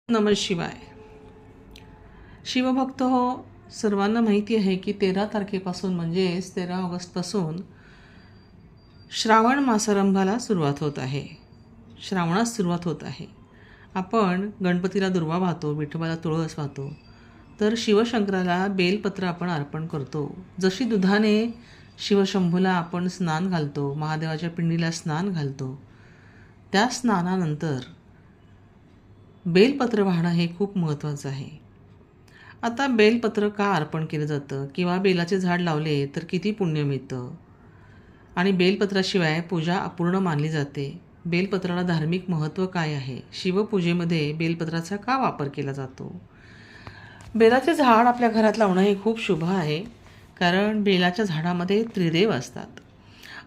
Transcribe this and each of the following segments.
नमः शिवाय. शिवभक्त हो, सर्वांना माहिती आहे की 13 तारखेपासून म्हणजेच 13 ऑगस्टपासून श्रावण मासारंभाला सुरुवात होत आहे. श्रावणास सुरुवात होत आहे. आपण गणपतीला दुर्वा वाहतो, विठोबाला तुळस वाहतो, तर शिवशंकराला बेलपत्र आपण अर्पण करतो. जशी दुधाने शिवशंभूला आपण स्नान घालतो, महादेवाच्या पिंडीला स्नान घालतो, त्या स्नानानंतर बेलपत्र वाहणं हे खूप महत्त्वाचं आहे. आता बेलपत्र का अर्पण केलं जातं किंवा बेलाचे झाड लावले तर किती पुण्य मिळतं आणि बेलपत्राशिवाय पूजा अपूर्ण मानली जाते. बेलपत्राला धार्मिक महत्त्व काय आहे? शिवपूजेमध्ये बेलपत्राचा का वापर केला जातो? बेलाचे झाड आपल्या घरात लावणं हे खूप शुभ आहे, कारण बेलाच्या झाडामध्ये त्रिदेव असतात.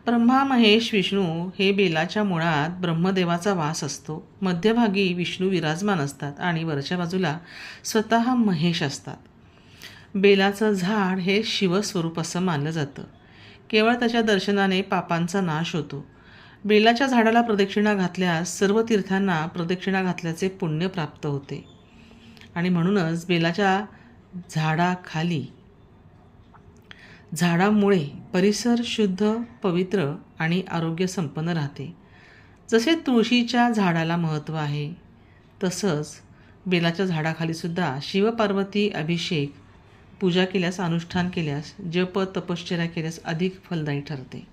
ब्रह्मा, महेश, विष्णू हे बेलाच्या मुळात ब्रह्मदेवाचा वास असतो. मध्यभागी विष्णू विराजमान असतात आणि वरच्या बाजूला स्वतः महेश असतात. बेलाचं झाड हे शिवस्वरूप असं मानलं जातं. केवळ त्याच्या दर्शनाने पापांचा नाश होतो. बेलाच्या झाडाला प्रदक्षिणा घातल्यास सर्व तीर्थांना प्रदक्षिणा घातल्याचे पुण्य प्राप्त होते आणि म्हणूनच बेलाच्या झाडामुळे परिसर शुद्ध, पवित्र आणि आरोग्य संपन्न राहते. जसे तुळशीच्या झाडाला महत्त्व आहे, तसंच बेलाच्या झाडाखालीसुद्धा शिवपार्वती अभिषेक, पूजा केल्यास, अनुष्ठान केल्यास, जप तपश्चर्या केल्यास अधिक फलदायी ठरते.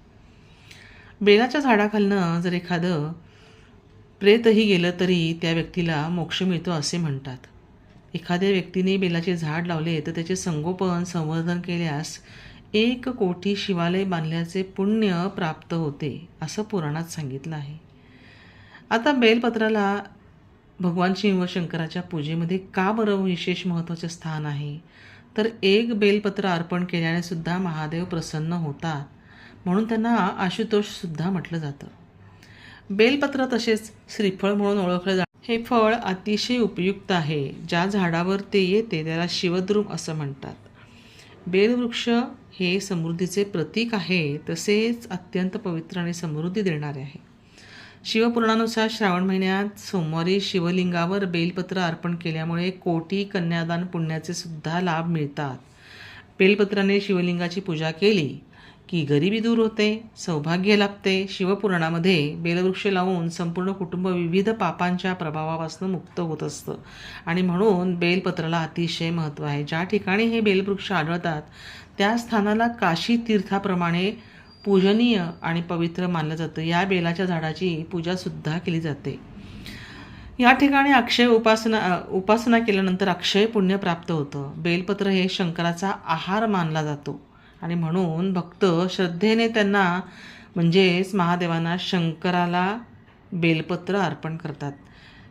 बेलाच्या झाडाखालनं जर एखादं प्रेतही गेलं तरी त्या व्यक्तीला मोक्ष मिळतो असे म्हणतात. एखाद्या व्यक्तीने बेलाचे झाड लावले तर त्याचे संगोपन संवर्धन केल्यास 1 कोटी शिवालय बांधल्याचे पुण्य प्राप्त होते असं पुराणात सांगितलं आहे. आता बेलपत्राला भगवान शिव शंकराच्या पूजेमध्ये का बरं विशेष महत्त्वाचे स्थान आहे? तर 1 बेलपत्र अर्पण केल्याने सुद्धा महादेव प्रसन्न होतात, म्हणून त्यांना आशुतोषसुद्धा म्हटलं जातं. बेलपत्र तसेच श्रीफळ म्हणून ओळखलं जातं. हे फळ अतिशय उपयुक्त आहे. ज्या झाडावर ते येते त्याला शिवद्रुम असं म्हणतात. बेलवृक्ष हे समृद्धीचे प्रतीक आहे, तसेच अत्यंत पवित्र आणि समृद्धी देणारे आहे. शिवपुराणानुसार श्रावण महिन्यात सोमवारी शिवलिंगावर बेलपत्र अर्पण केल्यामुळे कोटी कन्यादान पुण्याचे सुद्धा लाभ मिळतात. बेलपत्राने शिवलिंगाची पूजा केली की गरिबी दूर होते, सौभाग्य लाभते. शिवपुराणामध्ये बेलवृक्ष लावून संपूर्ण कुटुंब विविध पापांच्या प्रभावापासून मुक्त होत असतं आणि म्हणून बेलपत्राला अतिशय महत्त्व आहे. ज्या ठिकाणी हे बेलवृक्ष आढळतात त्या स्थानाला काशी तीर्थाप्रमाणे पूजनीय आणि पवित्र मानलं जातं. या बेलाच्या झाडाची पूजासुद्धा केली जाते. या ठिकाणी अक्षय उपासना केल्यानंतर अक्षय पुण्य प्राप्त होतं. बेलपत्र हे शंकराचा आहार मानला जातो आणि म्हणून भक्त श्रद्धेने त्यांना म्हणजेच महादेवांना, शंकराला बेलपत्र अर्पण करतात.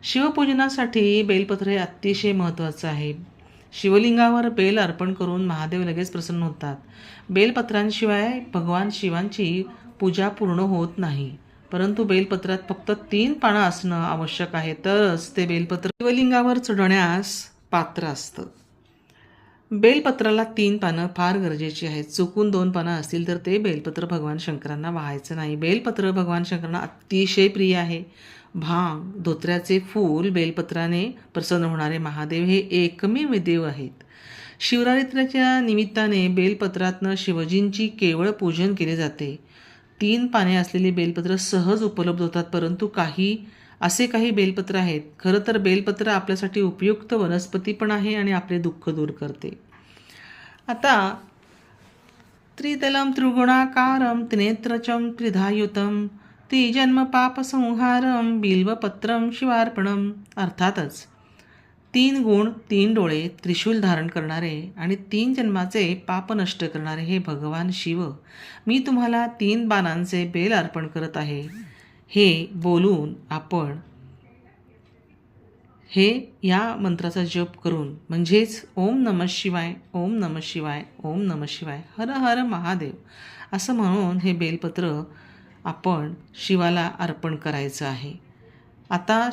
शिवपूजनासाठी बेलपत्र हे अतिशय महत्त्वाचं आहे. शिवलिंगावर बेल अर्पण करून महादेव लगेच प्रसन्न होतात. बेलपत्रांशिवाय भगवान शिवांची पूजा पूर्ण होत नाही, परंतु बेलपत्रात फक्त 3 पानं असणं आवश्यक आहे, तरच ते बेलपत्र शिवलिंगावर चढवण्यास पात्र असतं. बेलपत्राला 3 पानं फार गरजेची आहेत. चुकून 2 पानं असतील तर ते बेलपत्र भगवान शंकरांना वाहायचं नाही. बेलपत्र भगवान शंकरांना अतिशय प्रिय आहे. भांग, धोत्र्याचे फूल, बेलपत्राने प्रसन्न होणारे महादेव हे एकमेव देव आहेत. शिवरात्रीच्या निमित्ताने बेलपत्रातनं शिवजींची केवळ पूजन केले जाते. 3 पाने असलेली बेलपत्र सहज उपलब्ध होतात, परंतु काही बेलपत्र आहेत. खरं तर बेलपत्र आपल्यासाठी उपयुक्त वनस्पती पण आहे आणि आपले दुःख दूर करते. आता त्रिदलम त्रिगुणाकारम त्रिनेत्रचम त्रिधायुतम त्रिजन्म पापसंहारम बिल्वपत्रम शिवार्पणम. अर्थातच 3 गुण, 3 डोळे, त्रिशूल धारण करणारे आणि 3 जन्माचे पाप नष्ट करणारे हे भगवान शिव, मी तुम्हाला 3 बाणांचे बेल अर्पण करत आहे, हे बोलून आपण या मंत्राचा जप करून म्हणजेच ओम नमः शिवाय, ओम नमः शिवाय, ओम नमः शिवाय, हर हर महादेव असं म्हणून हे बेलपत्र आपण शिवाला अर्पण करायचं आहे. आता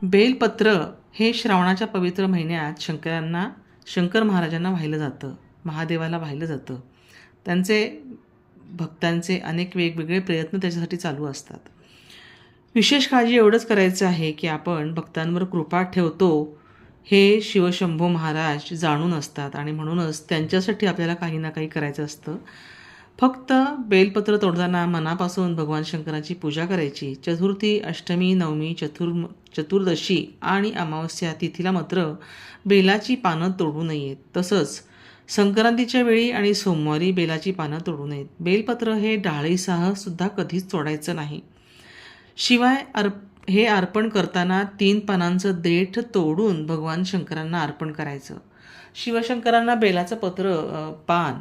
बेलपत्र हे श्रावणाच्या पवित्र महिन्यात शंकर महाराजांना वाहिलं जातं, महादेवाला वाहिलं जातं. त्यांचे भक्तांचे अनेक वेगवेगळे प्रयत्न त्याच्यासाठी चालू असतात. विशेष काळजी एवढंच करायचं आहे की आपण भक्तांवर कृपा ठेवतो हे शिवशंभो महाराज जाणून असतात आणि म्हणूनच त्यांच्यासाठी आपल्याला काही ना काही करायचं असतं. फक्त बेलपत्र तोडताना मनापासून भगवान शंकराची पूजा करायची. चतुर्थी, अष्टमी, नवमी, चतुर्दशी आणि अमावस्या तिथीला मात्र बेलाची पानं तोडू नयेत. तसंच संक्रांतीच्या वेळी आणि सोमवारी बेलाची पानं तोडू नयेत. बेलपत्र हे डाळीसह सुद्धा कधीच तोडायचं नाही. शिवाय हे अर्पण करताना 3 पानांचं देठ तोडून भगवान शंकरांना अर्पण करायचं. शिवशंकरांना बेलाचं पान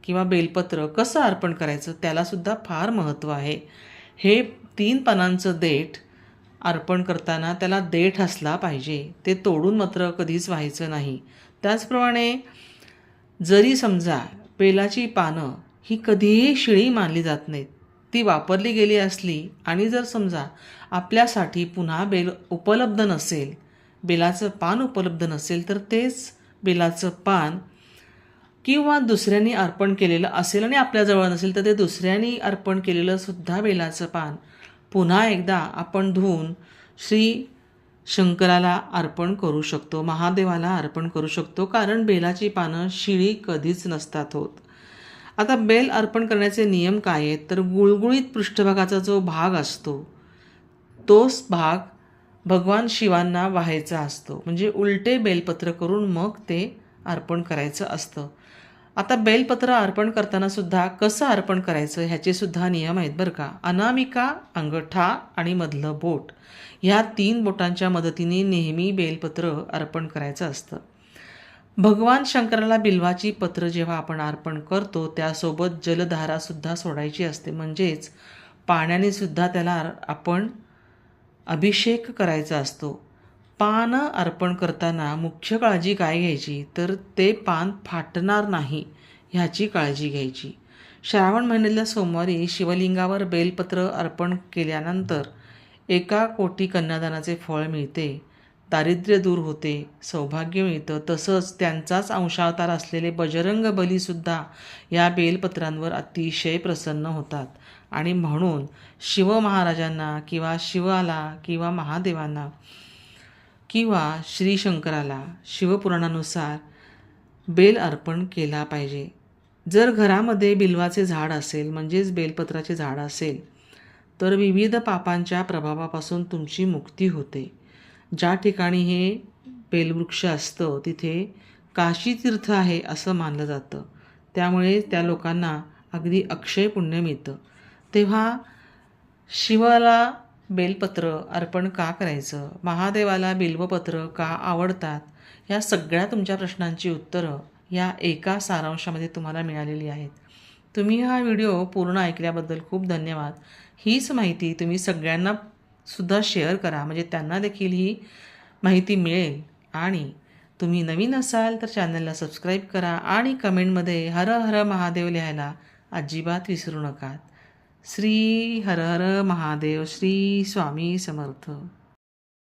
किंवा बेलपत्र कसं अर्पण करायचं त्यालासुद्धा फार महत्त्व आहे. हे 3 पानांचं देठ अर्पण करताना त्याला देठ असला पाहिजे. ते तोडून मात्र कधीच व्हायचं नाही. त्याचप्रमाणे जरी समजा बेलाची पानं ही कधीही शिळी मानली जात नाहीत. ती वापरली गेली असली आणि जर समजा आपल्यासाठी पुन्हा बेल उपलब्ध नसेल, बेलाचं पान उपलब्ध नसेल, तर तेच बेलाचं पान किंवा दुसऱ्यांनी अर्पण केलेलं असेल आणि आपल्याजवळ नसेल तर ते दुसऱ्यांनी अर्पण केलेलं सुद्धा बेलाचं पान पुन्हा एकदा आपण धुवून श्री शंकराला अर्पण करू शकतो, महादेवाला अर्पण करू शकतो. कारण बेलाची पानं शिळी कधीच नसतात होत. आता बेल अर्पण करण्याचे नियम काय आहेत, तर गुळगुळीत पृष्ठभागाचा जो भाग असतो तोच भाग भगवान शिवांना व्हायचा असतो. म्हणजे उलटे बेलपत्र करून मग ते अर्पण करायचं असतं. आता बेलपत्र अर्पण करताना सुद्धा कसं अर्पण करायचं ह्याचे सुद्धा नियम आहेत बरं का. अनामिका, अंगठा आणि मधलं बोट ह्या 3 बोटांच्या मदतीने नेहमी बेलपत्र अर्पण करायचं असतं. भगवान शंकराला बिल्वाची पत्र जेव्हा आपण अर्पण करतो त्यासोबत जलधारासुद्धा सोडायची असते. म्हणजेच पाण्याने सुद्धा त्याला आपण अभिषेक करायचा असतो. पान अर्पण करताना मुख्य काळजी काय घ्यायची, तर ते पान फाटणार नाही ह्याची काळजी घ्यायची. श्रावण महिन्यातल्या सोमवारी शिवलिंगावर बेलपत्र अर्पण केल्यानंतर 1 कोटी कन्यादानाचे फळ मिळते. दारिद्र्य दूर होते, सौभाग्य मिळतं. तसंच त्यांचाच अंशावतार असलेले बजरंग बलीसुद्धा या बेलपत्रांवर अतिशय प्रसन्न होतात. आणि म्हणून शिव महाराजांना किंवा शिवाला किंवा महादेवांना किंवा श्री शंकराला शिवपुराणानुसार बेल अर्पण केला पाहिजे. जर घरामध्ये बिल्वाचे झाड असेल म्हणजेच बेलपत्राचे झाड असेल तर विविध पापांच्या प्रभावापासून तुमची मुक्ती होते. ज्या ठिकाणी हे बेलवृक्ष असतं तिथे काशी तीर्थ आहे असं मानलं जातं. त्यामुळे त्या लोकांना अगदी अक्षय पुण्य मिळतं. तेव्हा शिवाला बेलपत्र अर्पण का करायचं, महादेवाला बिल्वपत्र का आवडतात, या सगळ्या तुमच्या प्रश्नांची उत्तरं या एका सारांशामध्ये तुम्हाला मिळालेली आहेत. तुम्ही हा व्हिडिओ पूर्ण ऐकल्याबद्दल खूप धन्यवाद. हीच माहिती तुम्ही सगळ्यांना सुद्धा शेअर करा म्हणजे त्यांना देखील ही माहिती मिळेल. आणि तुम्ही नवीन असाल तर चॅनलला सबस्क्राईब करा आणि कमेंटमध्ये हर हर महादेव लिहायला अजिबात विसरू नका. श्री हर हर महादेव. श्री स्वामी समर्थ.